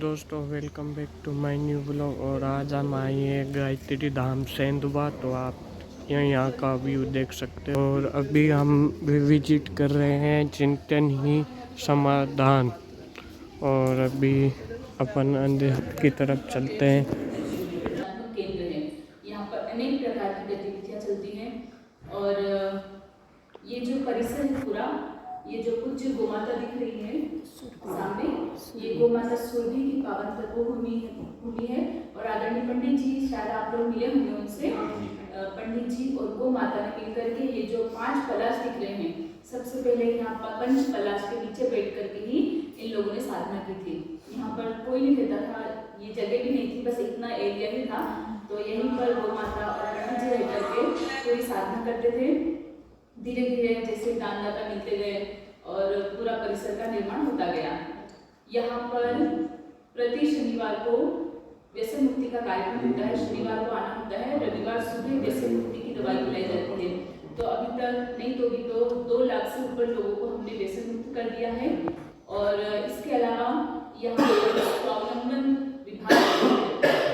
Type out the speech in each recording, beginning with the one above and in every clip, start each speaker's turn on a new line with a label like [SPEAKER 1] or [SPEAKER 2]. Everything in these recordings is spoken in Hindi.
[SPEAKER 1] दोस्तों welcome back to my new blog. और आज हम आए हैं गायत्री धाम सेंधवा। तो आप यहाँ का व्यू देख सकते हो। और अभी हम विजिट कर रहे हैं चिंतन ही समाधान। और अभी अपन अंदर की तरफ चलते हैं।
[SPEAKER 2] केंद्र है। यहाँ पर अनेक प्रकार की गतिविधियाँ चलती हैं। और ये जो परिसर है पूरा, ये जो पूज्य गोमाता दिख रही है सामने, ये गोमाता सुरभि की पावन तपोभूमि है। और आदरणीय पंडित जी, शायद आप लोग मिले होंगे उनसे, पंडित जी और गोमाता ने मिलकर के ये जो 5 कलश दिख रहे हैं, सबसे पहले यहाँ पर पंच कलश के नीचे बैठ करके ही इन लोगों ने साधना की थी। यहाँ पर कोई नहीं रहता था, ये जगह भी नहीं थी, बस इतना एरिया ही था। तो यहीं पर गोमाता और पंडित जी रह करके पूरी साधना करते थे। धीरे धीरे जैसे दानदाता मिलते गए और पूरा परिसर का निर्माण होता गया। यहाँ पर प्रति शनिवार को व्यसन मुक्ति का कार्यक्रम होता है। शनिवार को आना होता है, रविवार सुबह व्यसन मुक्ति की दवाई पिलाई जाती है। तो अभी तक नहीं तो भी तो 2 लाख से ऊपर लोगों को हमने व्यसन मुक्त कर दिया है। और इसके अलावा यहाँ स्वावलंबन विभाग,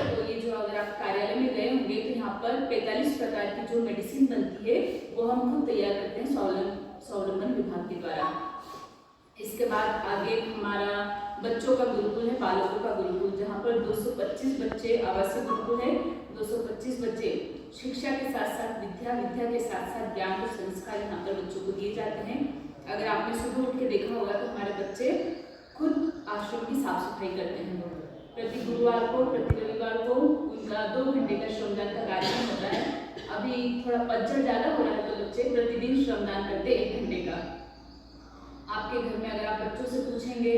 [SPEAKER 2] तो ये जो अगर आप कार्यालय में गए होंगे तो यहाँ पर 45 प्रकार की जो मेडिसिन बनती है वो हम खुद तैयार करते हैं स्वावलंबन विभाग के द्वारा। इसके बाद आगे हमारा बच्चों का गुरुकुल है, बालकों का गुरुकुल, जहाँ पर 225 बच्चे आवासीय गुरुकुल है। 225 बच्चे शिक्षा के साथ साथ विद्या के साथ साथ ज्ञान और संस्कार यहाँ पर बच्चों को दिए जाते हैं। अगर आपने सुबह उठ के देखा होगा तो हमारे बच्चे खुद आश्रम की साफ सफाई करते हैं। प्रति गुरुवार को, प्रति रविवार को उनका 2 घंटे का श्रमदान का कार्यक्रम होता है। अभी थोड़ा पतझड़ ज़्यादा हो रहा है तो बच्चे प्रतिदिन श्रमदान करते 1 घंटे का। आपके घर में अगर आप बच्चों से पूछेंगे,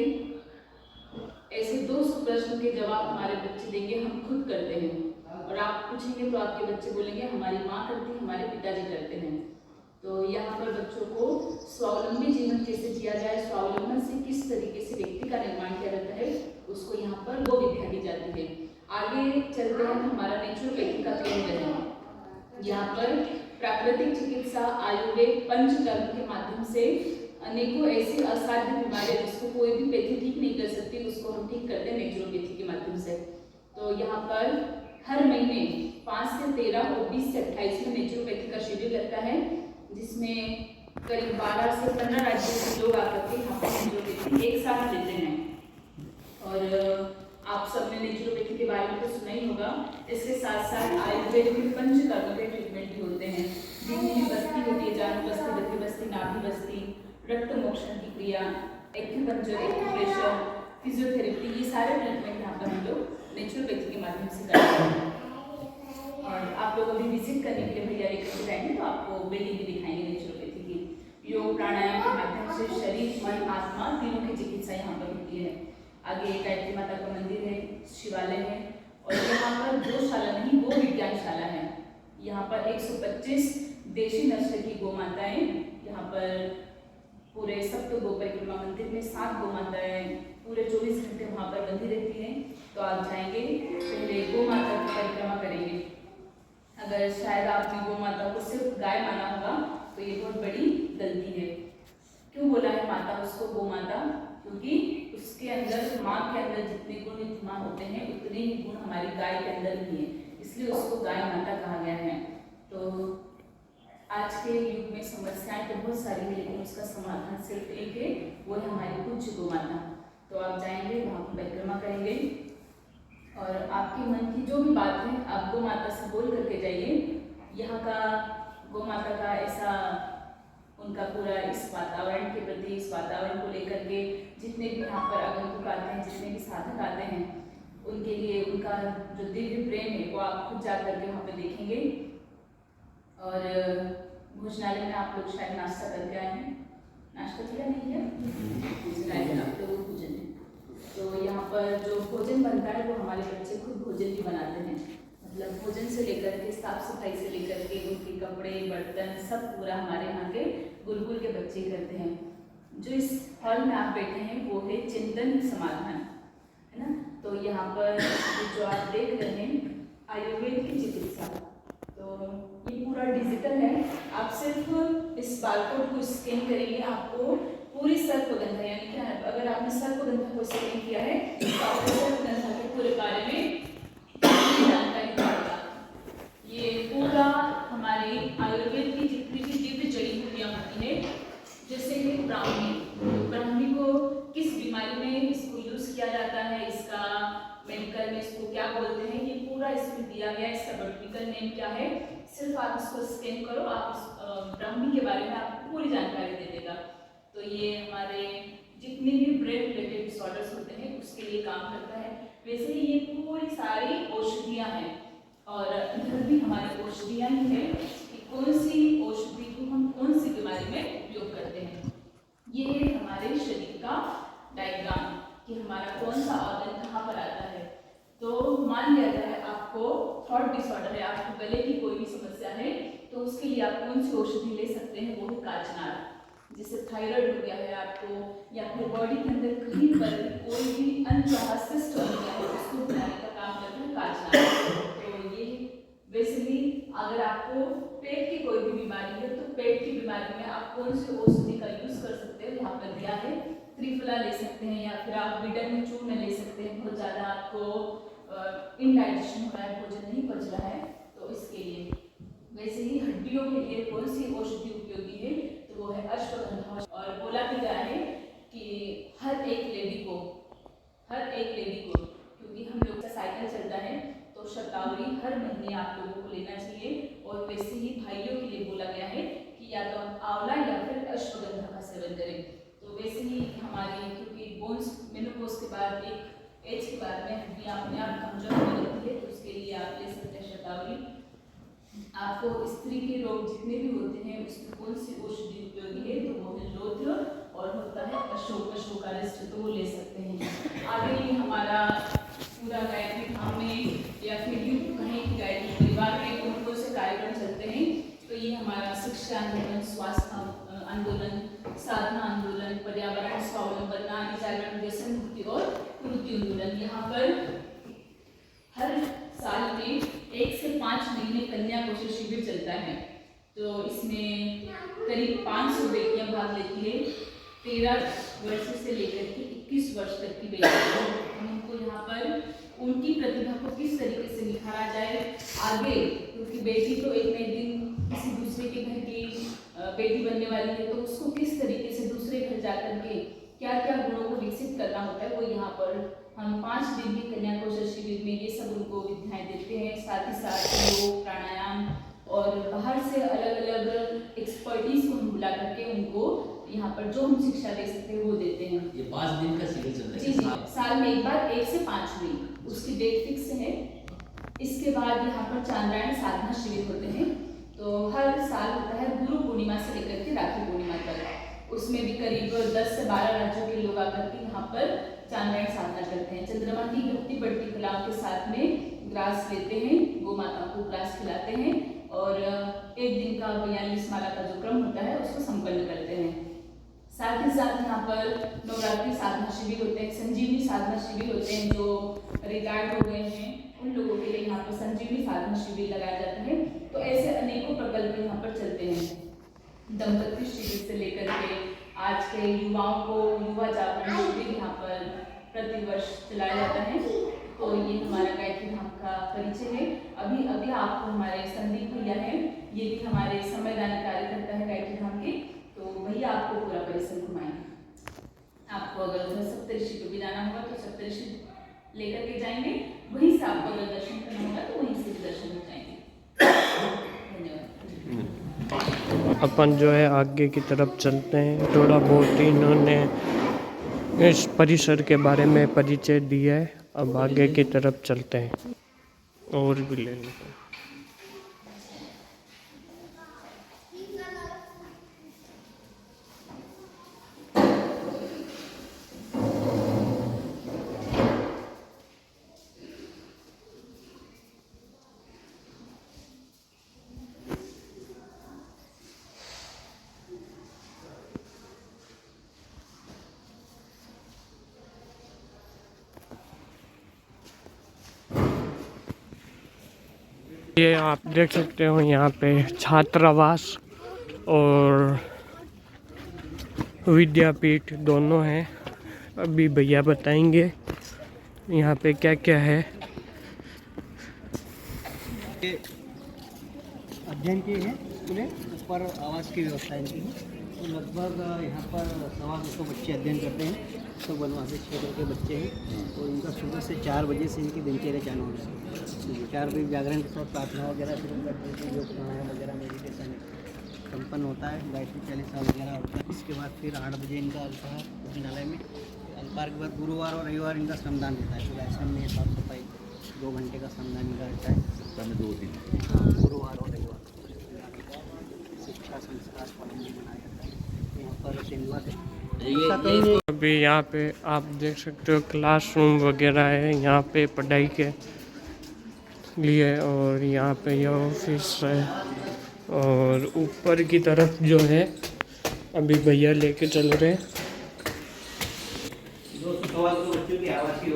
[SPEAKER 2] ऐसे 200 प्रश्न के जवाब हमारे बच्चे देंगे हम खुद करते हैं। और आप पूछेंगे तो आपके बच्चे बोलेंगे हमारी माँ करती है, हमारे पिताजी करते हैं। तो यहाँ पर बच्चों को स्वावलंबी जीवन कैसे जिया जाए, स्वावलंबन से किस तरीके से व्यक्ति का निर्माण किया जाता है, उसको यहाँ पर वो विद्या दी जाती है। आगे चलते हैं, हमारा नेचुरोपैथी का केंद्र है। यहाँ पर प्राकृतिक चिकित्सा, आयुर्वेद, पंचकर्म के माध्यम से अनेकों ऐसी असाध्य बीमारियां जिसको कोई भी पैथी ठीक नहीं कर सकती, उसको हम ठीक करते हैं नेचुरोपैथी के माध्यम से। तो यहाँ पर हर महीने 5 से 13 और 20 से 28 में नेचुरोपैथी का शिविर लगता है, जिसमें करीब 12 से 15 राज्यों के लोग आकर के यहाँ पर नेचुरोपैथी एक साथ लेते हैं। और आप सबने नेचुरोपैथी के बारे में तो सुना ही होगा। इसके साथ साथ आयुर्वेद में पंचकर्म के ट्रीटमेंट भी होते हैं, जिनमें बस्ती होती है, जानु बस्ती, दधि बस्ती, नाभि बस्ती, रक्त मोक्षण की क्रिया, एक्यूपंक्चर, एक्यूप्रेशर, फिजियोथेरेपी, ये सारे ट्रीटमेंट यहाँ पर हम लोग नेचुरोपैथी के माध्यम से करते हैं। और आप लोग अभी विजिट करने के लिए भैया लेकर के जाएंगे तो आपको बिल्डिंग भी दिखाएंगे नेचुरोपैथी की। योग प्राणायाम के माध्यम से शरीर, मन, आत्मा तीनों की चिकित्सा यहाँ पर होती है। आगे गायत्री माता का मंदिर है, शिवालय है। और यहाँ पर गौशाला नहीं, गो विज्ञानशाला है। यहाँ पर 125 देशी नस्ल की गौ माताएं, यहाँ पर पूरे सप्त गो परिक्रमा मंदिर में 7 गौ माताएं पूरे 24 घंटे वहाँ पर बंधी रहती हैं। तो आप जाएंगे, पहले गौ माता की परिक्रमा करेंगे। अगर शायद आपने गौ माता को सिर्फ गाय माना होगा तो ये बहुत बड़ी गलती है। क्यों बोला है माता उसको गौ माता? क्योंकि उसके अंदर, माँ के अंदर जितने गुण विद्यमान होते हैं उतने ही गुण हमारी गाय के अंदर भी है, इसलिए उसको गाय माता कहा गया है। तो आज के युग में समस्याएं तो बहुत सारी है, लेकिन उसका समाधान सिर्फ एक है, वो है हमारी पूज्य गौ माता। तो आप जाएंगे, वहाँ पर परिक्रमा करेंगे और आपके मन की जो भी बात है आप गौ माता से बोल करके जाइए। यहाँ का गौ माता का ऐसा उनका पूरा इस वातावरण के प्रति, इस वातावरण को लेकर के जितने भी यहाँ पर आगंतुक आते हैं, जितने भी साधक आते हैं, उनके लिए उनका जो दिव्य प्रेम है वो आप खुद जा करके वहाँ पे देखेंगे। और भोजनालय में आप लोग शायद नाश्ता करके आए हैं, नाश्ता किया नहीं किया? आप लोगों को भोजन है। तो यहाँ पर जो भोजन बनता है वो हमारे बच्चे खुद भोजन भी बनाते हैं। मतलब भोजन से लेकर के, साफ सफाई से लेकर के, उनके कपड़े, बर्तन, सब पूरा हमारे यहाँ के गुरुकुल के बच्चे करते हैं। जो इस हॉल में आप बैठे हैं वो है चिंतन समाधान, है ना। तो यहाँ पर जो आप देख रहे हैं आयुर्वेद की चिकित्सा, तो ये पूरा डिजिटल है। आप सिर्फ इस बारकोड को स्कैन करेंगे, आपको पूरी सर्पगंधा, यानी कि अगर आपने सर्पगंधा को स्कैन किया है तो आपको क्या बोलते हैं ये पूरा इसमें दिया गया है। इसका बॉटनिकल नेम क्या है, सिर्फ आप इसको स्कैन करो, आप इस ब्राह्मी के बारे में आपको पूरी जानकारी दे देगा। तो ये हमारे जितने भी ब्रेन रिलेटेड डिसऑर्डर्स होते हैं उसके लिए काम करता है। वैसे ही ये पूरी सारी औषधियाँ हैं और इधर भी हमारी औषधियाँ ही है कि कौन सी औषधि को हम कौन सी बीमारी में उपयोग करते हैं। ये है हमारे शरीर का डायग्राम कि हमारा कौन सा ऑर्गन कहाँ पर आता है। तो मान लिया जाए आपको थॉट डिसऑर्डर है, आपको गले की कोई भी समस्या है, तो उसके लिए आप कौन सी औषधि ले सकते हैं, वो है काचनार। जैसे थायराइड हो गया है आपको, या फिर बॉडी के अंदर कहीं पर कोई भी अनचाहा सिस्ट हो गया है, उसको बनाने का काम करता है काचनार। तो ये वैसे ही अगर आपको पेट की कोई भी बीमारी है तो पेट की बीमारी में आप कौन सी औषधि का यूज कर सकते हो, यहाँ पर दिया है। त्रिफला ले सकते हैं या फिर आप विटामिन चूर्ण ले सकते हैं। बहुत ज़्यादा आपको इनडाइजेशन हो रहा है, भोजन नहीं पच रहा है, तो इसके लिए। वैसे ही हड्डियों के लिए कौन सी औषधि उपयोगी है, तो वो है अश्वगंधा। और बोला भी गया है कि हर एक लेडी को क्योंकि हम लोग का साइकिल चलता है तो शतावरी हर महीने आप लोगों को लेना चाहिए। और वैसे ही भाइयों के लिए बोला गया है कि या तो आप आंवला या फिर अश्वगंधा का सेवन करें। तो वैसे ही हमारी क्योंकि बोन्स मेनोपॉज के बाद एक एज के बाद में हड्डियाँ अपने आप कमजोर होने लगती है, तो उसके लिए आप ले सकते हैं शतावरी। आपको स्त्री के रोग जितने भी होते हैं उसमें कौन सी औषधि उपयोगी है, तो वो है लोध्र और होता है अशोकारिष्ट, तो वो ले सकते हैं। आगे ये हमारा पूरा गायत्री धाम में या फिर यूँ कहें कि गायत्री परिवार में कौन कौन से कार्यक्रम चलते हैं, तो ये हमारा शिक्षा आंदोलन, स्वास्थ्य आंदोलन, साधना आंदोलन, पर्यावरण स्वावलंबन, नारी जागरण, व्यसन मुक्ति और कुरीति आंदोलन। यहाँ पर हर साल में 1 से 5 महीने कन्या कौशल शिविर चलता है। तो इसमें करीब 500 बेटियां भाग लेती है। 13 वर्ष से लेकर के 21 वर्ष तक की बेटियां। उनको यहाँ पर उनकी प्रतिभा को किस तरीके से निखारा जाए आगे, क्योंकि बेटी तो एक न एक दिन किसी दूसरे के घर की बेटी बनने वाली है, तो उसको किस तरीके से दूसरे घर जाकर के क्या क्या गुणों को विकसित करना होता है, वो यहाँ पर हम 5 दिन की कन्या कौशल शिविर में ये सब उनको विद्याएं देते हैं। साथ ही साथ योग, प्राणायाम और बाहर से अलग अलग एक्सपर्टीज को हम बुला करके उनको यहाँ पर जो हम शिक्षा दे सकते हैं वो देते हैं।
[SPEAKER 3] ये 5 दिन का शिविर चल रहा है।
[SPEAKER 2] जी, साल में एक बार 1 से 5 में उसकी डेट फिक्स है। इसके बाद यहाँ पर चांद्रायण साधना शिविर होते हैं। तो हर साल होता है गुरु पूर्णिमा से लेकर के राखी पूर्णिमा तक। उसमें भी करीब 10 से 12 राज्यों के लोग आकर के यहाँ पर चांद्रायण साधना करते हैं। चंद्रमा की घटती बढ़ती कलाओं के साथ में ग्रास लेते हैं, गौ माता को ग्रास खिलाते हैं और एक दिन का 42 माला का जो क्रम होता है उसको संपन्न करते हैं। साथ ही साथ यहाँ पर नवरात्रि साधना शिविर होते हैं, संजीवनी साधना शिविर होते हैं। जो रिटायर्ड हो गए हैं उन लोगों के लिए यहाँ पर संजीवनी साधना शिविर लगाया जाता है। तो ऐसे अनेकों प्रकल्प यहाँ पर चलते हैं। दंपत्ति शिविर से लेकर के आज के युवाओं को युवा जागरण शिविर यहाँ पर प्रतिवर्ष चलाया जाता है। तो ये हमारा गायत्री धाम का परिचय है। अभी अगला आपको हमारे संदीप भैया हैं, ये भी हमारे संवैधानिक कार्यकर्ता है गायत्री धाम के, तो भैया आपको पूरा परिसर घुमाएंगे। आपको अगर उधर सप्तऋषि को भी जाना होगा तो सप्तऋषि लेकर के जाएंगे, वहीं से आपको अगर दर्शन करना होगा तो वहीं से भी दर्शन हो जाएंगे। धन्यवाद।
[SPEAKER 1] अपन जो है आगे की तरफ चलते हैं। थोड़ा बहुत ही इन्होंने इस परिसर के बारे में परिचय दिया है। अब आगे की तरफ चलते हैं और भी ले लेते हैं। ये आप देख सकते हो यहाँ पे छात्रावास और विद्यापीठ दोनों हैं। अभी भैया बताएंगे यहाँ पे क्या क्या है।
[SPEAKER 4] अध्ययन की है स्कूलें, ऊपर आवास की व्यवस्था इनकी है। तो लगभग यहाँ पर 250 बच्चे अध्ययन करते हैं। 1 से 6 के बच्चे हैं और उनका सुबह से 4 बजे से इनकी दिनचर्या चालू हो जाती है। 4 बजे जागरण के साथ प्रार्थना वगैरह शुरू करते हैं, योग प्राणायाम वगैरह मेडिटेशन संपन्न होता है, गायत्री चालीसा वगैरह होता है। इसके बाद फिर 8 बजे इनका अल्पाहार भोजनालय में, अल्पाहार के बाद गुरुवार और रविवार इनका श्रमदान होता है। फिर आश्रम में साफ सफाई 2 घंटे का श्रमदान इनका रहता है सप्ताह में 2 दिन, गुरुवार और रविवार। शिक्षा संस्कार कॉलेज में मनाया जाता है। यहाँ पर तेंदुआ से
[SPEAKER 1] अभी यहाँ पे आप देख सकते हो क्लासरूम वगैरह है यहाँ पे पढ़ाई के लिए, और यहाँ पे यह ऑफिस है। और ऊपर की तरफ जो है अभी भैया लेके चल रहे हैं।
[SPEAKER 4] बच्चों की आवासीय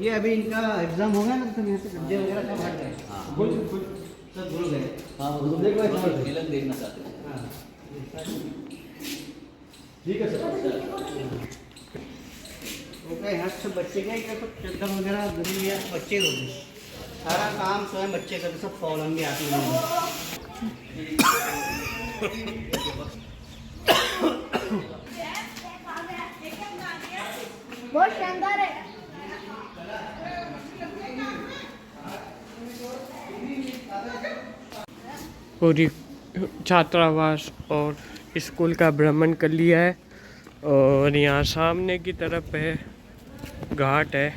[SPEAKER 4] ये अभी इनका एग्जाम होगा ना, तो यहाँ से गड्ढे वगैरह सब हट गए, सब धुल गए।
[SPEAKER 3] हाँ फिल्म देखना चाहते हैं।
[SPEAKER 4] ठीक है सर। ओके, यहाँ से बच्चे गए क्या, सब चद्दर वगैरह धुल गया, बच्चे हो गए। सारा काम स्वयं बच्चे का, सब स्वावलंबी आत्मनिर्भर।
[SPEAKER 5] बहुत शानदार है।
[SPEAKER 1] पूरी छात्रावास और स्कूल का भ्रमण कर लिया है। और यहाँ सामने की तरफ है घाट है,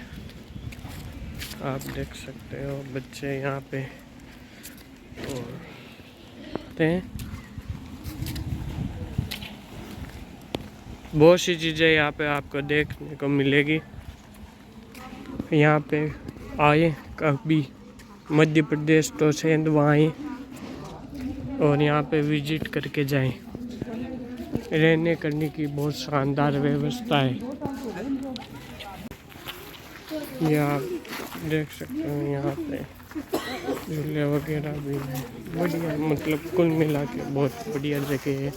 [SPEAKER 1] आप देख सकते हो बच्चे यहाँ पे हैं। बहुत सी चीज़ें यहाँ पे आपको देखने को मिलेगी। यहाँ पे आए कभी मध्य प्रदेश तो सेंधवा आए और यहाँ पे विजिट करके जाएं। रहने करने की बहुत शानदार व्यवस्था है। ये आप देख सकते हो यहाँ पे झूले वगैरह भी हैं। बढ़िया, मतलब कुल मिला के बहुत बढ़िया जगह है।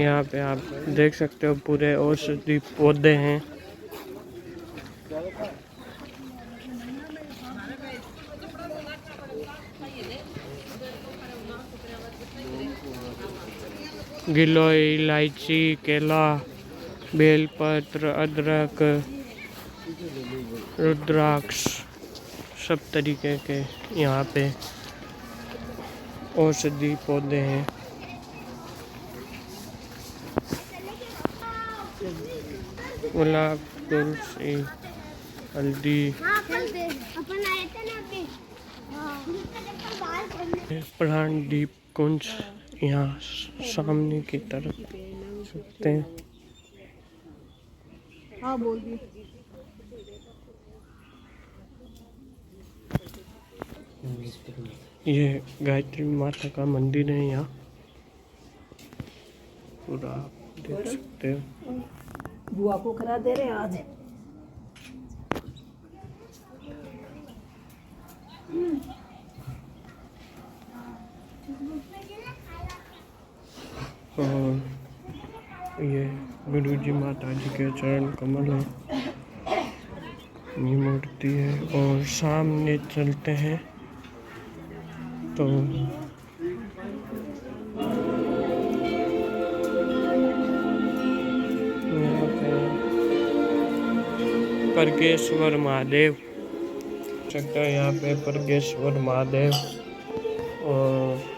[SPEAKER 1] यहाँ पे आप देख सकते हो पूरे औषधि पौधे हैं। गिलोय, इलायची, केला, बेलपत्र, अदरक, रुद्राक्ष, सब तरीके के यहाँ पे औषधि पौधे हैं। गुलाब, तुलसी, हल्दी, प्राणदीप कुंज यहाँ सामने की तरफ सकते हैं।
[SPEAKER 5] हाँ बोल दी।
[SPEAKER 1] ये गायत्री माता का मंदिर है यहाँ, पूरा आप देख सकते हो।
[SPEAKER 5] बुआ को करा दे रहे आज।
[SPEAKER 1] और ये गुरु जी माता जी के चरण कमल है, ये मूर्ति है। और सामने चलते हैं तो यहाँ पे परगेश्वर महादेव सकता है। यहाँ पे परगेश्वर महादेव और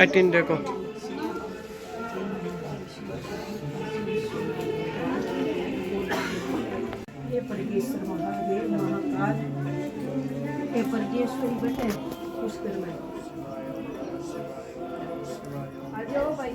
[SPEAKER 1] अटिन देखो
[SPEAKER 5] ये परगेश्वर महादेव महाकाल, ये परगेश्वरी बेटे पुष्कर में आ जाओ भाई।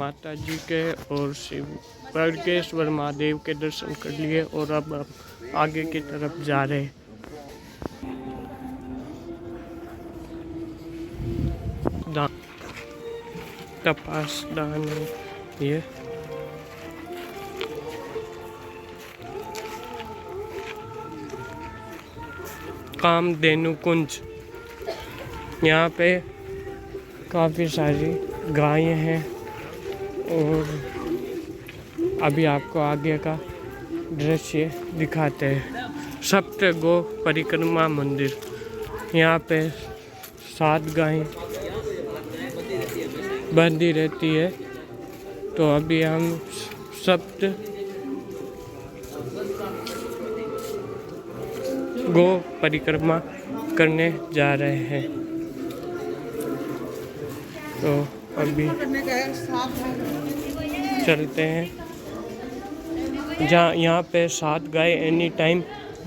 [SPEAKER 1] माता जी के और शिव परगेश्वर महादेव के दर्शन कर लिए और अब हम आगे की तरफ जा रहे हैं। तपास दान ये कामधेनु कुंज, यहाँ पे काफ़ी सारी गायें हैं और अभी आपको आगे का दृश्य दिखाते हैं। सप्त गो परिक्रमा मंदिर, यहाँ पे 7 गायें बंधी रहती है। तो अभी हम सप्त गो परिक्रमा करने जा रहे हैं। तो अभी चलते हैं। जहाँ यहाँ पे 7 गाय एनी टाइम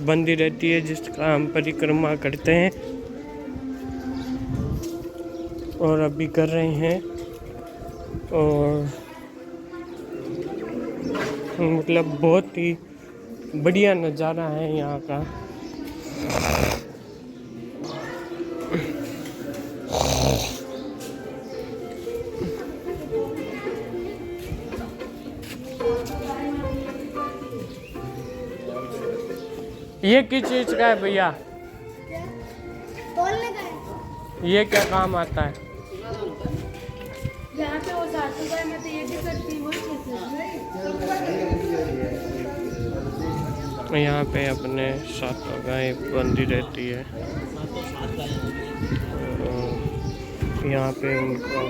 [SPEAKER 1] बंदी रहती है जिसका हम परिक्रमा करते हैं और अभी कर रहे हैं। और मतलब बहुत ही बढ़िया नज़ारा है यहाँ का। ये किस चीज का है भैया?
[SPEAKER 6] तोलने का है।
[SPEAKER 1] ये क्या काम आता है?
[SPEAKER 6] यहाँ पे वो सासू गाय में तो ये भी करती है, वो
[SPEAKER 1] यहाँ पे अपने 7 गाय बंधी रहती है। यहाँ पे उनको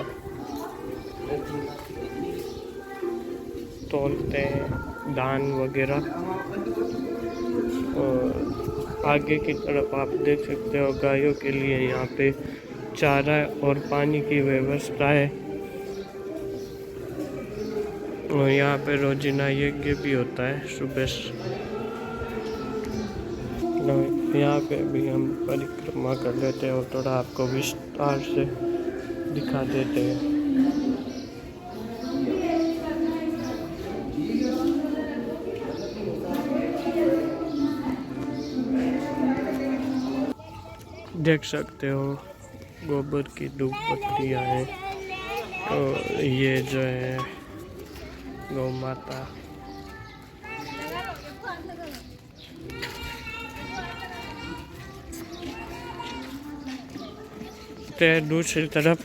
[SPEAKER 1] तोलते हैं दान वगैरह। और आगे की तरफ आप देख सकते हो गायों के लिए यहाँ पे चारा और पानी की व्यवस्था है। और यहाँ पे रोजाना यज्ञ भी होता है सुबह। यहाँ पे भी हम परिक्रमा कर लेते हैं और थोड़ा आपको विस्तार से दिखा देते हैं। देख सकते हो गोबर की धूप पत्तियाँ हैं। और ये जो है गौ माता। ते दूसरी तरफ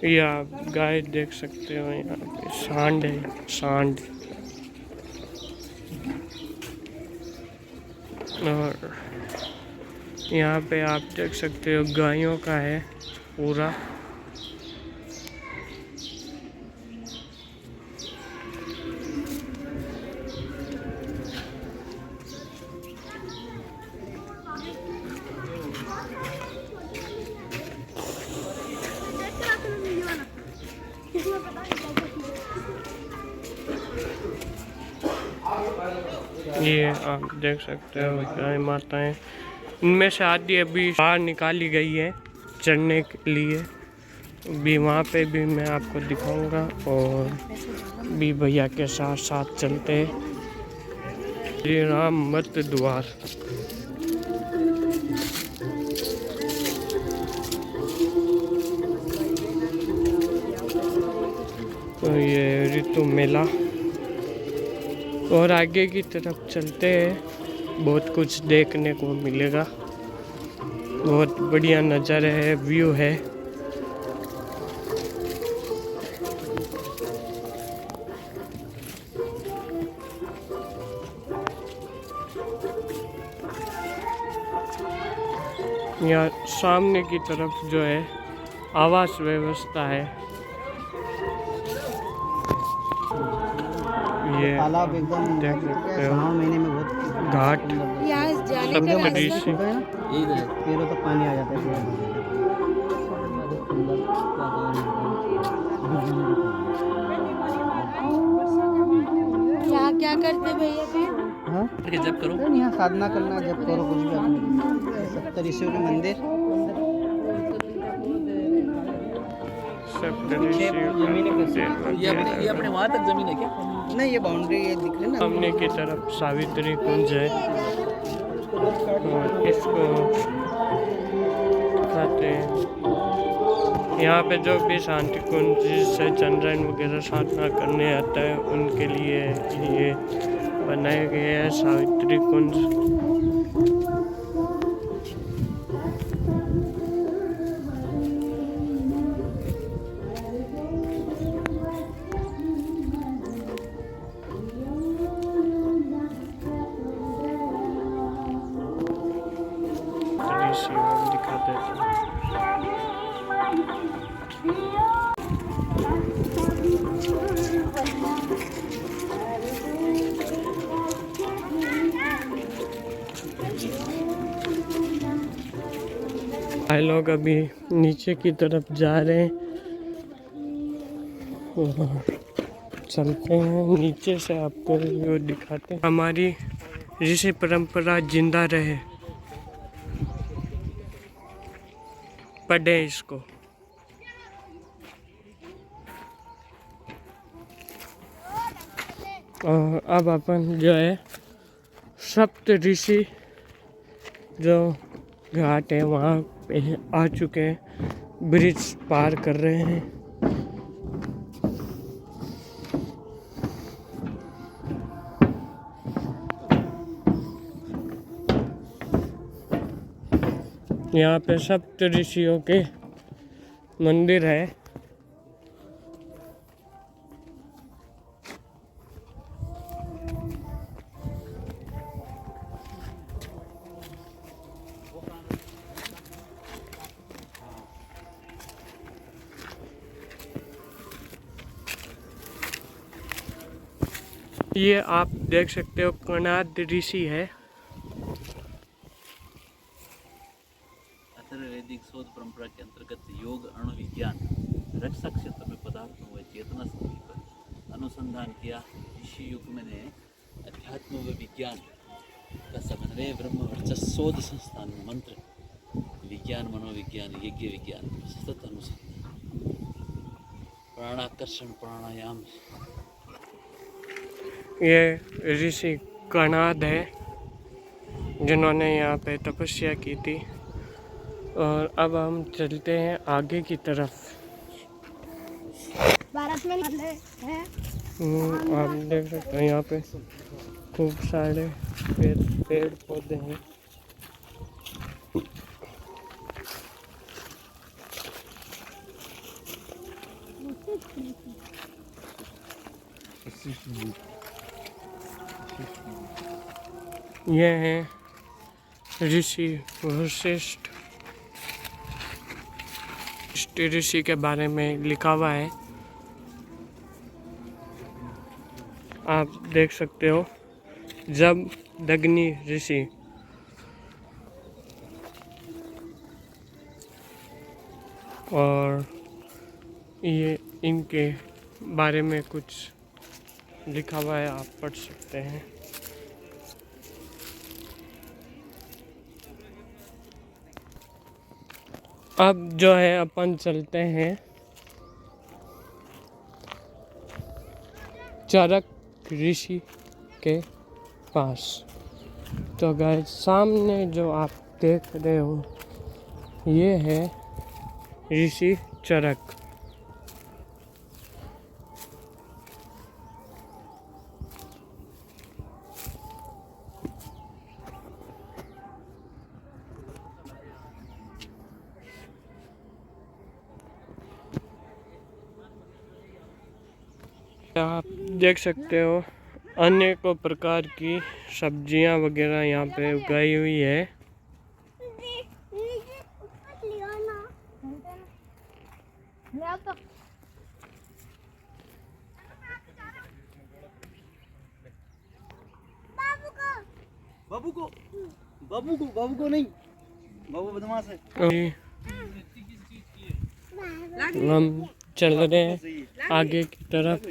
[SPEAKER 1] ये आप गाय देख सकते हो। यहाँ पे सांड है, सांड। और यहाँ पे आप देख सकते हो गायों का है पूरा। ये आप देख सकते हो गाय माताएं। इनमें से आधी अभी बाहर निकाली गई है चरने के लिए। भी वहाँ पे भी मैं आपको दिखाऊंगा और भी भैया के साथ साथ चलते हैं। श्री राम मत द्वार। तो ये ऋतु मेला। और आगे की तरफ चलते हैं, बहुत कुछ देखने को मिलेगा। बहुत बढ़िया नज़ारा है, व्यू है। यहाँ सामने की तरफ जो है आवास व्यवस्था है। ये
[SPEAKER 4] तालाब एकदम
[SPEAKER 1] देख सकते हो
[SPEAKER 4] श्रावण महीने में बहुत
[SPEAKER 1] घाट
[SPEAKER 6] यहाँ जाने
[SPEAKER 1] सब
[SPEAKER 6] का
[SPEAKER 1] तरीके से।
[SPEAKER 4] पैरों तक पानी आ जाता है।
[SPEAKER 6] यहाँ क्या क्या करते भैया फिर?
[SPEAKER 4] हाँ
[SPEAKER 3] करके जब करो।
[SPEAKER 4] तो यहाँ साधना करना, जब करो कुछ भी अपने 70 ऋषियों के मंदिर।
[SPEAKER 3] ये अपने वहाँ तक जमीन है क्या?
[SPEAKER 4] नहीं, ये बाउंड्री ये दिख रही है ना।
[SPEAKER 1] सामने की तरफ सावित्री कुंज है और इसको दिखाते हैं। यहाँ पे जो भी शांति कुंज से चंद्रन वगैरह साधना करने आता है उनके लिए ये बनाए गए हैं सावित्री कुंज। दिखा देते हैं। भाई लोग अभी नीचे की तरफ जा रहे हैं और चलते हैं नीचे से, आपको वो दिखाते हैं। हमारी ऋषि परंपरा जिंदा रहे, पढ़े इसको। और अब अपन जो है सप्त ऋषि जो घाट है वहाँ पे आ चुके हैं, ब्रिज पार कर रहे हैं। यहाँ पे सप्त ऋषियों के मंदिर है। ये आप देख सकते हो कणाद ऋषि है।
[SPEAKER 3] वैदिक शोध परंपरा के अंतर्गत योग अणु विज्ञान रक्षक क्षेत्र में पदार्थों व चेतना शक्ति पर अनुसंधान किया। ऋषि युग में ने अध्यात्म व विज्ञान का समन्वय ब्रह्म वर्चस्व शोध संस्थान मंत्र विज्ञान मनोविज्ञान यज्ञ विज्ञान सतत अनुसंधान प्राणाकर्षण प्राणायाम।
[SPEAKER 1] ये ऋषि कणाद है जिन्होंने यहाँ पे तपस्या की थी। और अब हम चलते हैं आगे की तरफ।
[SPEAKER 6] भारत में है
[SPEAKER 1] आप देख सकते हैं यहाँ पे खूब सारे पेड़ पौधे हैं। ये हैं ऋषि वशिष्ठ। ऋषि के बारे में लिखा हुआ है, आप देख सकते हो। जब दग्नि ऋषि और ये इनके बारे में कुछ लिखा हुआ है, आप पढ़ सकते हैं। अब जो है अपन चलते हैं चरक ऋषि के पास। तो गाइस सामने जो आप देख रहे हो ये है ऋषि चरक। आप देख सकते हो अनेकों प्रकार की सब्जियां वगैरह यहाँ पे उगाई हुई है।
[SPEAKER 4] बाबू को नहीं, बाबू बदमाश है।
[SPEAKER 1] हम चल रहे हैं आगे की तरफ,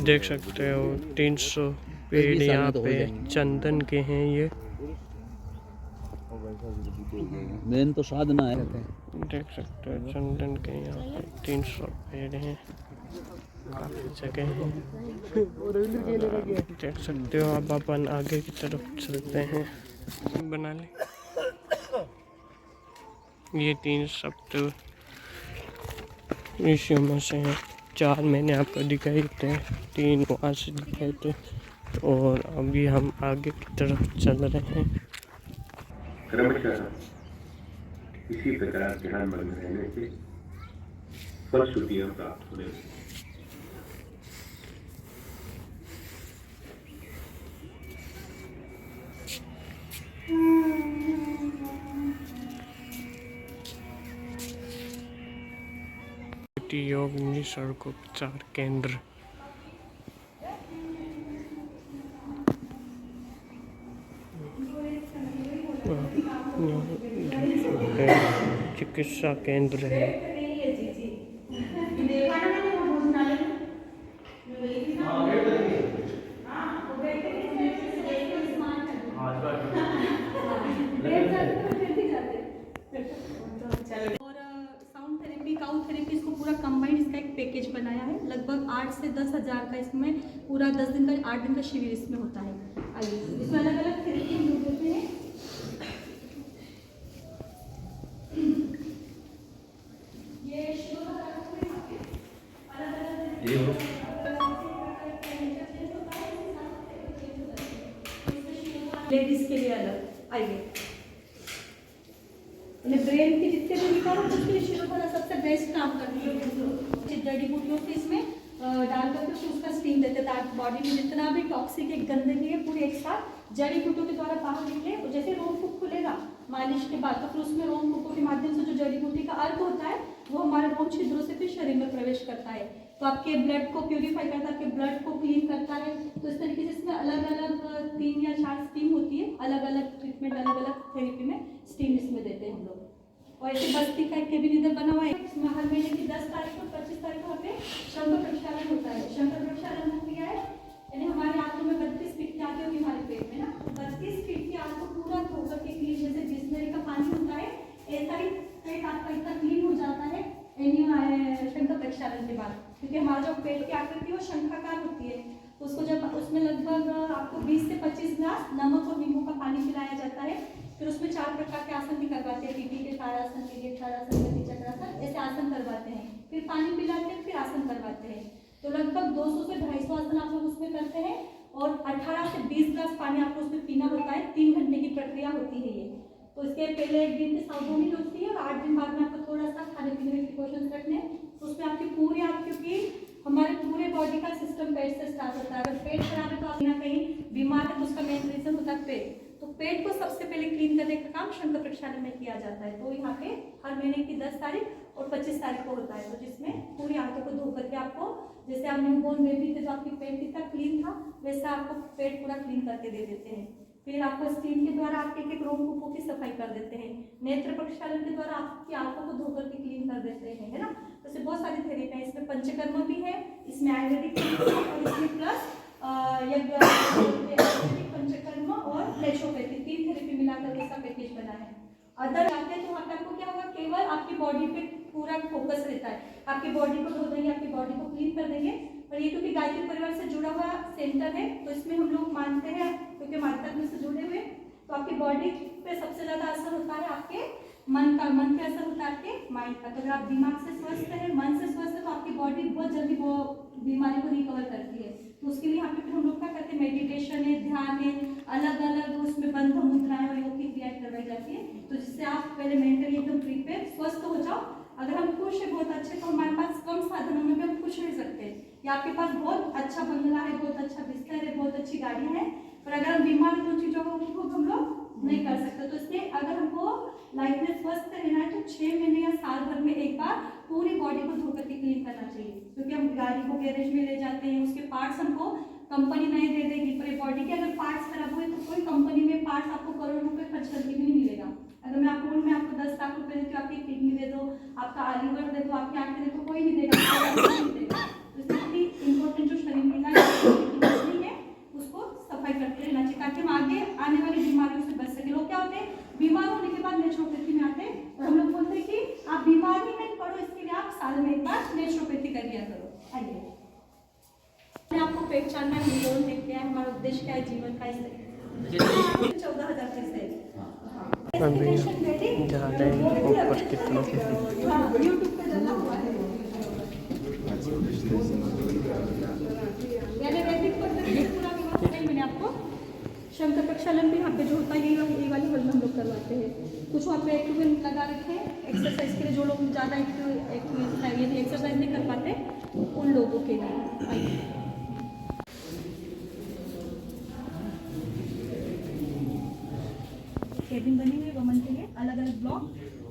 [SPEAKER 1] देख सकते हो 300 पेड़
[SPEAKER 3] 10-20 साल
[SPEAKER 1] यहाँ
[SPEAKER 3] में तो हो
[SPEAKER 1] पे
[SPEAKER 3] जाएंगे।
[SPEAKER 1] चंदन के हैं ये,
[SPEAKER 3] मेन तो साधना है।
[SPEAKER 1] देख सकते हो चंदन के यहाँ पे 300 पेड़ हैं, काफ़ी जगह है। देख सकते हो। अब अपन आगे की तरफ चलते हैं। बना ले ये 3 सप्त ऋषियों में से हैं। 4 मैंने आपको दिखाए थे, 3 वहाँ से दिखाए थे, और अभी हम आगे की तरफ चल रहे हैं।
[SPEAKER 7] क्रमशः इसी प्रकार ध्यान बन रहने से फलश्रुतियां प्राप्त होने लगती।
[SPEAKER 1] योग निसर्गोपचार केंद्र। चिकित्सा केंद्र है।
[SPEAKER 8] साउंड थेरेपी, काउ थेरेपी, इसको पूरा कंबाइंड इसका एक पैकेज बनाया है। लगभग 8 से 10 हज़ार का इसमें पूरा 10 दिन का 8 दिन का शिविर इसमें होता है। आइए, इसमें अलग अलग थेरेपी हम लोग देते हैं। ये लेडीज के लिए अलग। आइए, ब्रेन के जितने भी विकार होते हैं उसके लिए शिरोधारा सबसे बेस्ट काम करती है। जड़ी बूटियों से इसमें डाल करके फिर उसका स्टीम देते हैं ताकि बॉडी में जितना भी टॉक्सिक एक गंदगी है पूरी एक साथ जड़ी बूटियों के द्वारा बाहर निकले। और जैसे रोमकूप खुलेगा मालिश के बाद, तो फिर उसमें रोमकूपों के माध्यम से जो जड़ी बूटी का अर्क होता है वो हमारे रोम छिद्रों से फिर शरीर में प्रवेश करता है, तो आपके ब्लड को प्यूरिफाई करता है, आपके ब्लड को क्लीन करता है। तो इस तरीके से इसमें अलग अलग 3 या 4 स्टीम होती है, अलग अलग ट्रीटमेंट, अलग अलग थेरेपी में स्टीम इसमें देते हैं हम लोग। और ऐसे बस्ती का एक केबिन इधर बना हुआ है। इसमें हर महीने की 10 तारीख को 25 तारीख को हमें शंकर प्रक्षालन होता है। शंकर प्रक्षालन हो गया है यानी हमारे आंतों में 32 फीट की आती होगी हमारे पेट में ना, 32 फीट की आंत को पूरा धोकर के क्लीन, जैसे बिस्लरी का पानी होता है ऐसा ही पेट आपका इतना क्लीन हो जाता है शंकर प्रक्षालन के बाद। क्योंकि हमारा जो पेट की आकृति वो शंखाकार होती है, तो उसको जब उसमें लगभग आपको 20 से 25 ग्लास नमक और नींबू का पानी पिलाया जाता है। फिर उसमें 4 प्रकार के आसन भी करवाते हैं, पीटी के ताड़ासन, पीटी ताड़ासन, गति चक्रासन, ऐसे आसन करवाते हैं। फिर पानी पिलाते हैं, फिर आसन करवाते हैं। तो लगभग 200 से 250 आसन आप लोग उसमें करते हैं और 18 से 20 ग्लास पानी आपको उसमें पीना होता है। 3 घंटे की प्रक्रिया होती है ये। तो इसके पहले 1 दिन की सावधानी होती है और 8 दिन बाद में आपको थोड़ा सा खाने पीने के प्रिकॉशंस रखने हैं। तो उसमें आपकी पूरी क्योंकि हमारे पूरे बॉडी का सिस्टम पेट से स्टार्ट होता है। अगर पेट खराब है तो आप कहीं बीमार है तो उसका मेन रीजन होता है पेट। तो पेट को सबसे पहले क्लीन करने का काम शंकर प्रक्षालन में किया जाता है। तो यहाँ पे हर महीने की 10 तारीख और 25 तारीख को होता है। तो जिसमें पूरी आंतों को धो करके आपको, जैसे आप न्यूबॉर्न बेबी थे तो आपकी पेट कितना क्लीन था वैसा आपको पेट पूरा क्लीन करके दे देते हैं। फिर आपको स्टीम के द्वारा आपके एक रोमकूपों की सफाई कर देते हैं। नेत्र प्रक्षालन के द्वारा आपकी आंखों को धोकर के क्लीन कर देते हैं, है ना। तो इसमें बहुत सारी थेरेपी है। इसमें पंचकर्म भी है, इसमें आयुर्वेदिक और इसमें प्लस पंचकर्म और नेचुरोपैथी 3 थेरेपी मिलाकर इसका पैकेज बना है। अदर आते हैं तो वहाँ पे आपको क्या होगा, केवल आपकी बॉडी पे पूरा फोकस रहता है। आपकी बॉडी को धो देंगे, आपकी बॉडी को क्लीन कर देंगे। पर ये क्योंकि गायत्री परिवार से जुड़ा हुआ सेंटर है तो इसमें हम लोग मानते हैं क्योंकि माता में से जुड़े हुए, तो आपकी बॉडी पे सबसे ज़्यादा असर होता है आपके मन का। मन पे असर होता है आपके माइंड का। तो अगर आप दिमाग से स्वस्थ है, मन से स्वस्थ है, तो आपकी बॉडी बहुत जल्दी वो बीमारी को रिकवर करती है। तो उसके लिए यहाँ पे फिर हम लोग क्या करते हैं, मेडिटेशन है, ध्यान है, अलग अलग उसमें बंध मुद्राएं और योग की क्रियाएं करवाई जाती है। तो जिससे आप पहले मेंटली एकदम प्रिपेयर स्वस्थ हो जाओ। अगर हम खुश है बहुत अच्छे, तो हमारे पास कम साधनों में भी हम खुश रह सकते हैं। या आपके पास बहुत अच्छा बंगला है, बहुत अच्छा बिस्तर है, बहुत अच्छी गाड़ियाँ हैं, पर अगर हम बीमार हैं तो उन चीज़ों का उपयोग हम लोग नहीं कर सकते। तो इसलिए अगर हमको लाइफ में स्वस्थ रहना है तो 6 महीने या साल भर में एक बार पूरी बॉडी को धोकर के क्लीन करना चाहिए। क्योंकि हम गाड़ी को गैरेज में ले जाते हैं, उसके पार्ट्स हमको कंपनी नहीं दे देगी। पूरे बॉडी के अगर पार्ट्स खराब हुए तो कोई कंपनी में पार्ट्स आपको करोड़ रुपए खर्च करके भी नहीं मिलेगा। अगर मैं आपको 10 लाख रुपए देती हूँ, आपकी किडनी दे दो, आपका लीवर दे दो, आपकी आंखें दे दो, कोई नहीं देगा। तो इसलिए इम्पोर्टेंट जो शरीर मिला है उसको पहचानना है, हम कौन है, क्या है हमारा उद्देश्य, क्या है जीवन का, इस तरीके 14,000 फीस है।
[SPEAKER 1] अभी जा रहे हैं ऊपर की तरफ।
[SPEAKER 8] यूट्यूब पे डाला हुआ है। यानी वैदिक पद्धति से पूरा विवाह नहीं, मैंने आपको शंकर प्रक्षालन भी यहाँ पे जो होता है यही वाले हॉल में हम लोग करवाते हैं। कुछ वहाँ पे इक्विपमेंट लगा रखे हैं एक्सरसाइज के लिए, जो लोग ज़्यादा यदि एक्सरसाइज नहीं कर पाते उन लोगों के लिए। केबिन बनी हुई है वमन के लिए, अलग अलग ब्लॉक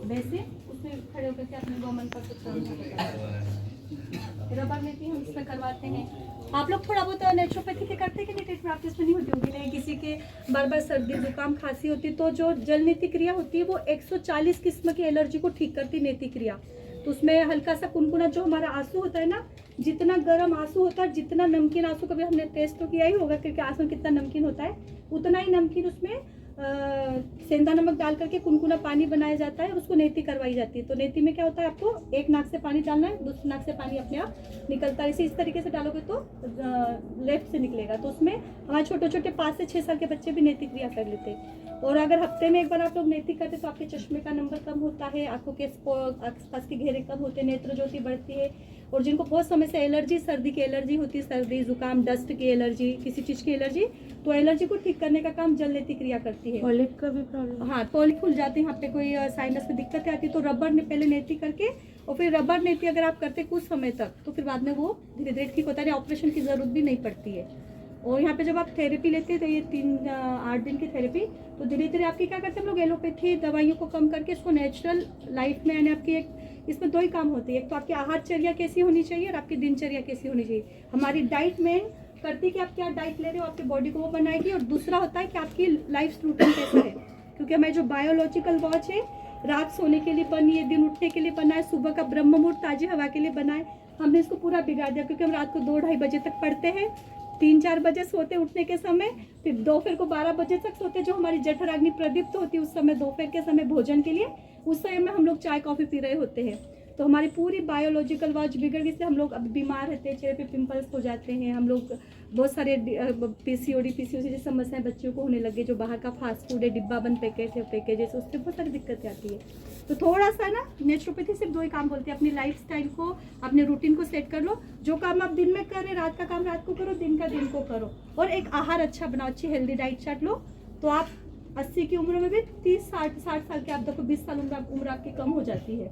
[SPEAKER 8] वैसे उसमें खड़े होकर के अपने वमन पर कुछ काम करते हैं। रबर में भी हम इसमें करवाते हैं। आप लोग थोड़ा बहुत नेचुरोपैथी के करते हैं कि नहीं, प्रैक्टिस में नहीं होती होगी, नहीं किसी के बार बार सर्दी जुकाम खांसी होती तो जो जल नीति क्रिया होती है वो 140 किस्म की एलर्जी को ठीक करती नीति क्रिया। तो उसमें हल्का सा कुनकुना जो हमारा आंसू होता है ना, जितना गर्म आंसू होता है, जितना नमकीन आंसू, कभी हमने टेस्ट तो किया ही होगा क्योंकि आंसू कितना नमकीन होता है, उतना ही नमकीन उसमें सेंधा नमक डाल करके कुनकुना पानी बनाया जाता है और उसको नेति करवाई जाती है। तो नेति में क्या होता है, आपको एक नाक से पानी डालना है, दूसरे नाक से पानी अपने आप निकलता है। इस तरीके से डालोगे तो लेफ्ट से निकलेगा। तो उसमें हमारे छोटे छोटे 5 से 6 साल के बच्चे भी नेति क्रिया कर लेते हैं। और अगर हफ्ते में एक बार आप लोग नेति करते तो आपके चश्मे का नंबर कम होता है, आंखों के आसपास के घेरे कम होते हैं, नेत्र ज्योति बढ़ती है। और जिनको बहुत समय से एलर्जी, सर्दी की एलर्जी होती है, सर्दी जुकाम डस्ट की एलर्जी, किसी चीज़ की एलर्जी, तो एलर्जी को ठीक करने का काम जल नेति क्रिया करती है।
[SPEAKER 5] पॉलिप का भी प्रॉब्लम?
[SPEAKER 8] हाँ, पॉलिप खुल जाते हैं, यहाँ पे कोई साइनस में दिक्कतें आती है तो रबर ने पहले नेति करके और फिर रबर नेति अगर आप करते कुछ समय तक तो फिर बाद में वो धीरे धीरे ठीक होता है, ऑपरेशन की जरूरत भी नहीं पड़ती है। और यहाँ पे जब आप थेरेपी लेते हैं तो ये 3-8 दिन की थेरेपी, तो धीरे धीरे आपकी क्या करते हैं हम लोग, एलोपैथी दवाइयों को कम करके इसको नेचुरल लाइफ में, यानी आपकी एक इसमें 2 ही काम होते हैं, एक तो आपकी आहारचर्या कैसी होनी चाहिए और आपकी दिनचर्या कैसी होनी चाहिए। हमारी डाइट में करती है कि आप क्या डाइट ले रहे हो, आपके बॉडी को वो बनाएगी। और दूसरा होता है कि आपकी लाइफ रूटीन कैसा है, क्योंकि हमारी जो बायोलॉजिकल वॉच है, रात सोने के लिए बनी है, दिन उठने के लिए बना है, सुबह का ब्रह्म मुहूर्त ताजी हवा के लिए बना है, हमने इसको पूरा बिगाड़ दिया। क्योंकि हम रात को 2-2:30 बजे तक पढ़ते हैं, 3-4 बजे सोते उठने के समय, फिर दोपहर को 12 बजे तक सोते, जो हमारी जठराग्नि प्रदीप्त होती है उस समय दोपहर के समय भोजन के लिए, उस समय में हम लोग चाय कॉफ़ी पी रहे होते हैं। तो हमारी पूरी बायोलॉजिकल वॉच बिगड़ गई, इससे हम लोग अब बीमार रहते हैं, चेहरे पे पिंपल्स हो जाते हैं, हम लोग बहुत सारे पीसीओडी जैसी समस्याएं बच्चों को होने लगे, जो बाहर का फास्ट फूड है, डिब्बा बंद पैकेजेस, उससे बहुत सारी दिक्कतें आती है। तो थोड़ा सा ना नेचुरोपैथी सिर्फ 2 ही काम बोलते हैं, अपनी लाइफ स्टाइल को, अपने रूटीन को सेट कर लो। जो काम आप दिन में कर रहे, रात का काम रात को करो, दिन का दिन को करो, और एक आहार अच्छा बनाओ, अच्छी हेल्दी डाइट चार्ट लो, तो आप 80 की उम्र में भी 30-60 साल के आप देखो 20 साल उम्र आपकी कम हो जाती है।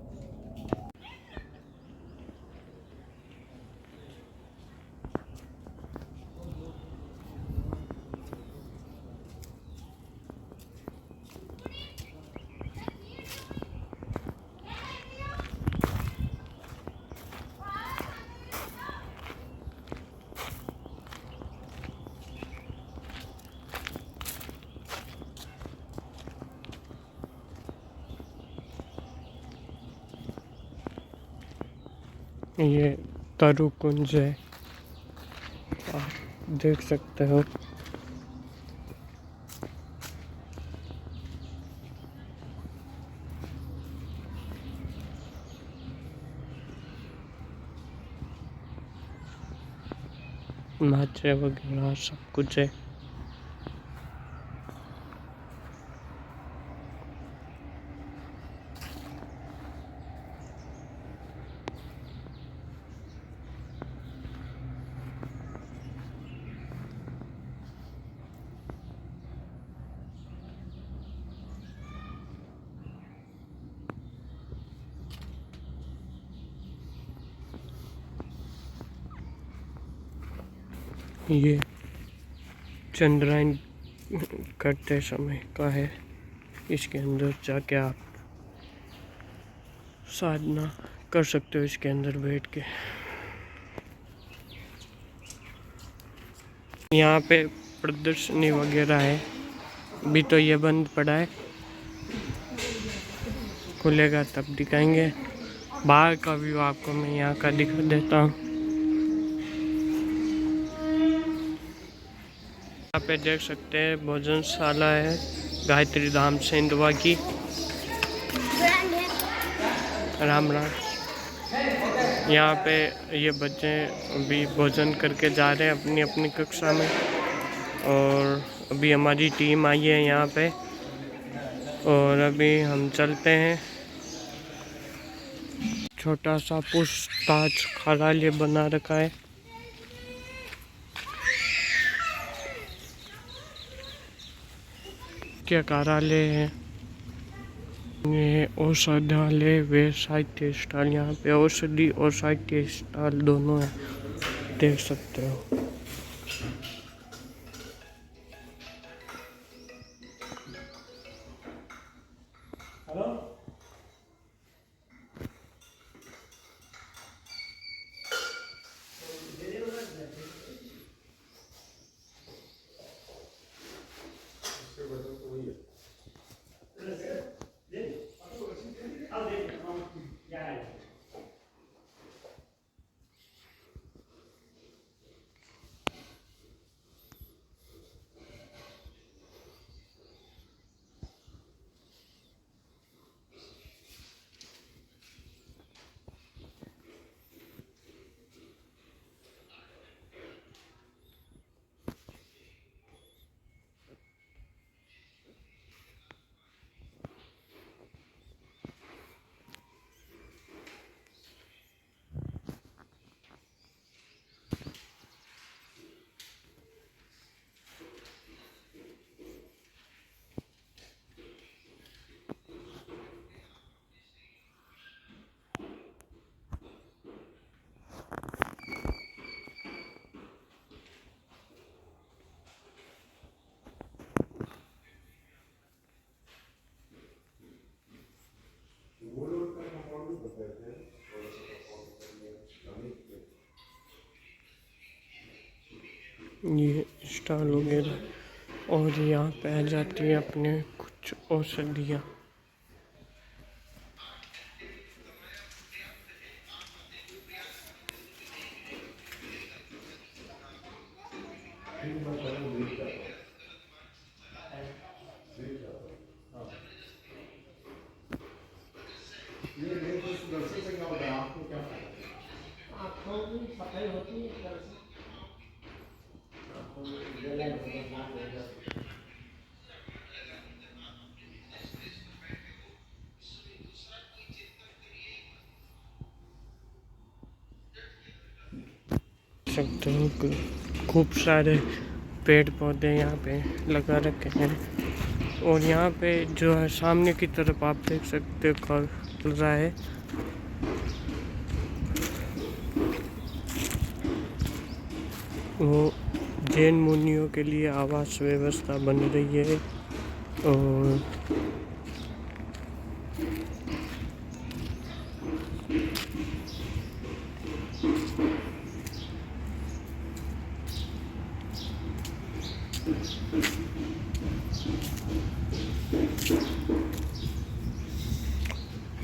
[SPEAKER 1] ये तरु कुंज है, आप देख सकते हो। नाचे वगैरह सब कुछ है। ये चंद्रायन करते समय का है, इसके अंदर जाके आप साधना कर सकते हो इसके अंदर बैठ के। यहाँ पे प्रदर्शनी वगैरह है, अभी तो ये बंद पड़ा है, खुलेगा तब दिखाएंगे। बाहर का व्यू आपको मैं यहाँ का दिखा देता हूँ। यहाँ पे देख सकते हैं भोजनशाला है गायत्री धाम सेंधवा की। राम राम। यहाँ पे ये बच्चे अभी भोजन करके जा रहे हैं अपनी अपनी कक्षा में। और अभी हमारी टीम आई है यहाँ पे और अभी हम चलते हैं। छोटा सा पूछताछ कार्यालय बना रखा है। क्या कार्यालय है ये? औषधालय व साहित्य स्टॉल। यहाँ पे औषधि और साहित्य स्टॉल दोनों है, देख सकते हो। ये स्टॉल वगैरह और यहाँ पे आ जाती है अपने कुछ औषधियाँ। सकते हो कि खूब सारे पेड़ पौधे यहाँ पे लगा रखे हैं। और यहाँ पे जो है सामने की तरफ आप देख सकते हो चल रहा है वो जैन मुनियों के लिए आवास व्यवस्था बन रही है। और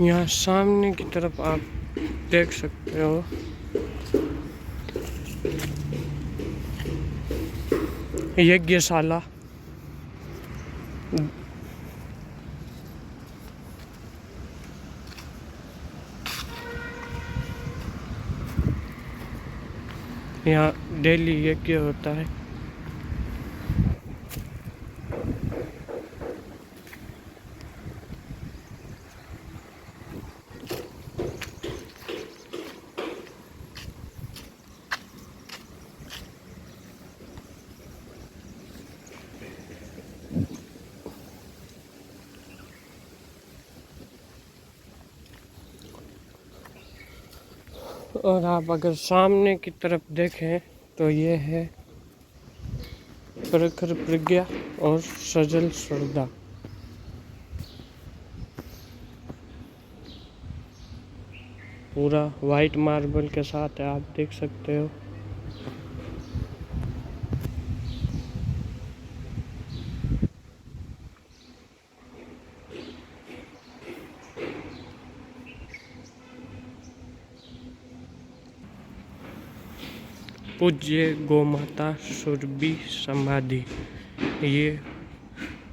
[SPEAKER 1] यहाँ सामने की तरफ आप देख सकते हो यज्ञशाला। यहाँ डेली यज्ञ होता है। और आप अगर सामने की तरफ देखें तो ये है प्रखर प्रज्ञा और सजल श्रद्धा। पूरा वाइट मार्बल के साथ है, आप देख सकते हो। पूज्य गौमाता सुरभि समाधि। ये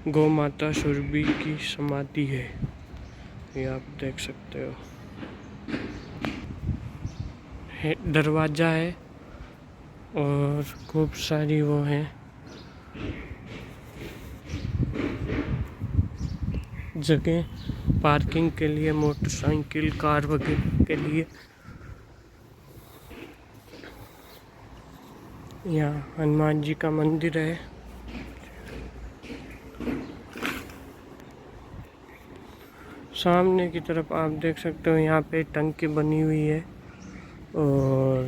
[SPEAKER 1] गौमाता सुरभि की समाधि है, ये आप देख सकते हो। दरवाज़ा है और खूब सारी वो है जगह पार्किंग के लिए, मोटरसाइकिल कार वगैरह के लिए। यहाँ हनुमान जी का मंदिर है। सामने की तरफ आप देख सकते हो यहाँ पे टंकी बनी हुई है और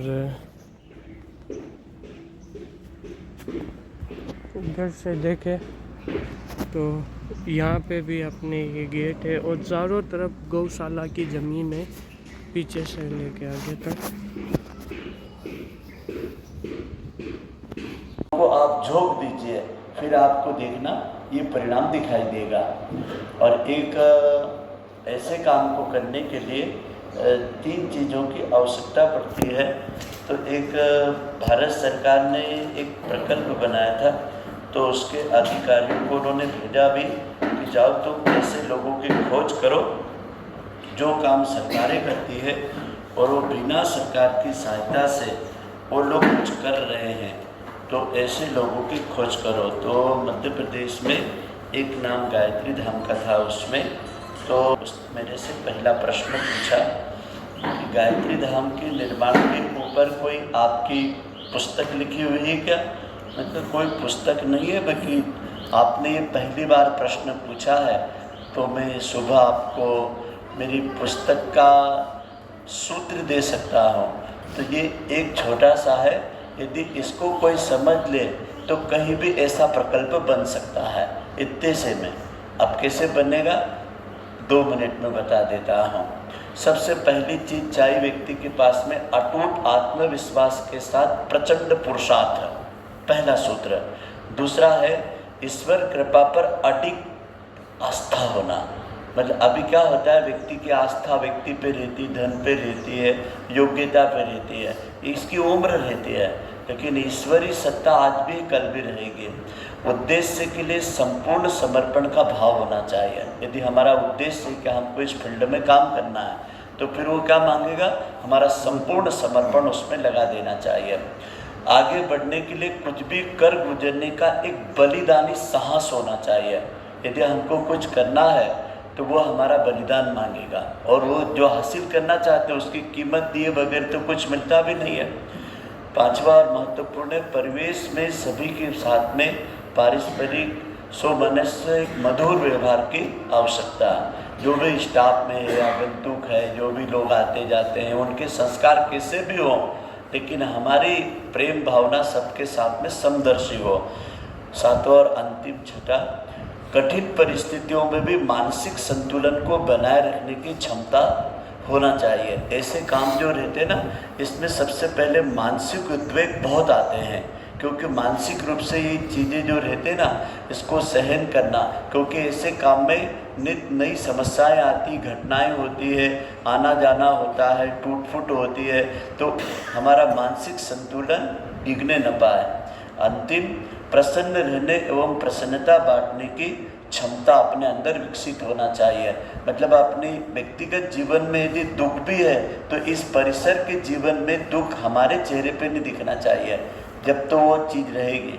[SPEAKER 1] इधर से देखें तो यहाँ पे भी अपने ये गेट है और चारों तरफ गौशाला की ज़मीन है पीछे से लेके आगे तक।
[SPEAKER 9] को आप झोंक दीजिए, फिर आपको देखना ये परिणाम दिखाई देगा। और एक ऐसे काम को करने के लिए 3 चीज़ों की आवश्यकता पड़ती है। तो एक भारत सरकार ने एक प्रकल्प बनाया था, तो उसके अधिकारियों को उन्होंने भेजा भी कि जाओ तुम ऐसे लोगों की खोज करो जो काम सरकारें करती है और वो बिना सरकार की सहायता से वो लोग कुछ कर रहे हैं, तो ऐसे लोगों की खोज करो। तो मध्य प्रदेश में एक नाम गायत्री धाम का था। उसमें तो मेरे से पहला प्रश्न पूछा कि गायत्री धाम के निर्माण के ऊपर कोई आपकी पुस्तक लिखी हुई है क्या? मतलब कोई पुस्तक नहीं है, बल्कि आपने ये पहली बार प्रश्न पूछा है, तो मैं सुबह आपको मेरी पुस्तक का सूत्र दे सकता हूँ। तो ये एक छोटा सा है, यदि इसको कोई समझ ले तो कहीं भी ऐसा प्रकल्प बन सकता है इतने से में। अब कैसे बनेगा 2 मिनट में बता देता हूँ। सबसे पहली चीज़ चाहिए व्यक्ति के पास में अटूट आत्मविश्वास के साथ प्रचंड पुरुषार्थ, पहला सूत्र। दूसरा है ईश्वर कृपा पर अडिग आस्था होना। मतलब अभी क्या होता है, व्यक्ति की आस्था व्यक्ति पे रहती, धन पे रहती है, योग्यता पे रहती है, इसकी उम्र रहती है, लेकिन ईश्वरीय सत्ता आज भी कल भी रहेगी। उद्देश्य के लिए संपूर्ण समर्पण का भाव होना चाहिए। यदि हमारा उद्देश्य है कि हमको इस फील्ड में काम करना है, तो फिर वो क्या मांगेगा, हमारा संपूर्ण समर्पण उसमें लगा देना चाहिए। आगे बढ़ने के लिए कुछ भी कर गुजरने का एक बलिदानी साहस होना चाहिए। यदि हमको कुछ करना है तो वो हमारा बलिदान मांगेगा, और वो जो हासिल करना चाहते हैं उसकी कीमत दिए बगैर तो कुछ मिलता भी नहीं है। 5वां और महत्वपूर्ण है परिवेश में सभी के साथ में पारस्परिक सोमनस्य एक मधुर व्यवहार की आवश्यकता। जो भी स्टाफ में है, आगंतुक है, जो भी लोग आते जाते हैं, उनके संस्कार कैसे भी हों, लेकिन हमारी प्रेम भावना सबके साथ में समदर्शी हो। 7वां और अंतिम छठा, कठिन परिस्थितियों में भी मानसिक संतुलन को बनाए रखने की क्षमता होना चाहिए। ऐसे काम जो रहते हैं ना, इसमें सबसे पहले मानसिक उद्वेग बहुत आते हैं, क्योंकि मानसिक रूप से ये चीज़ें जो रहते हैं ना, इसको सहन करना, क्योंकि ऐसे काम में नित नई समस्याएं आती, घटनाएं होती है, आना जाना होता है, टूट फूट होती है, तो हमारा मानसिक संतुलन डिगने न पाए। अंतिम, प्रसन्न रहने एवं प्रसन्नता बांटने की क्षमता अपने अंदर विकसित होना चाहिए। मतलब अपनी व्यक्तिगत जीवन में यदि दुख भी है तो इस परिसर के जीवन में दुख हमारे चेहरे पे नहीं दिखना चाहिए, जब तो वो चीज़ रहेगी।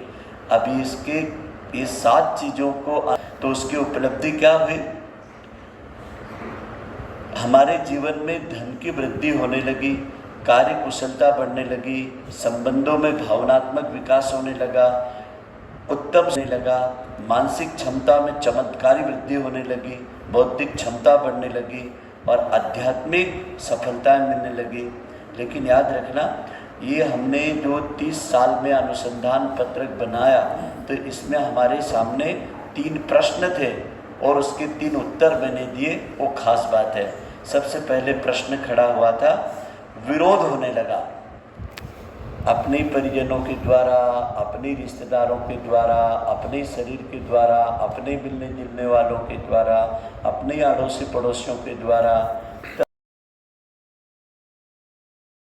[SPEAKER 9] अभी इसके ये 7 चीज़ों को तो उसकी उपलब्धि क्या हुई, हमारे जीवन में धन की वृद्धि होने लगी, कार्य कुशलता बढ़ने लगी, संबंधों में भावनात्मक विकास होने लगा, उत्तम होने लगा, मानसिक क्षमता में चमत्कारी वृद्धि होने लगी, बौद्धिक क्षमता बढ़ने लगी और आध्यात्मिक सफलताएं मिलने लगी। लेकिन याद रखना, ये हमने जो 30 साल में अनुसंधान पत्रक बनाया, तो इसमें हमारे सामने 3 प्रश्न थे और उसके 3 उत्तर मैंने दिए, वो खास बात है। सबसे पहले प्रश्न खड़ा हुआ था, विरोध होने लगा अपने परिजनों के द्वारा, अपने रिश्तेदारों के द्वारा, अपने शरीर के द्वारा, अपने मिलने जुलने वालों के द्वारा, अपने अड़ोसी पड़ोसियों के द्वारा,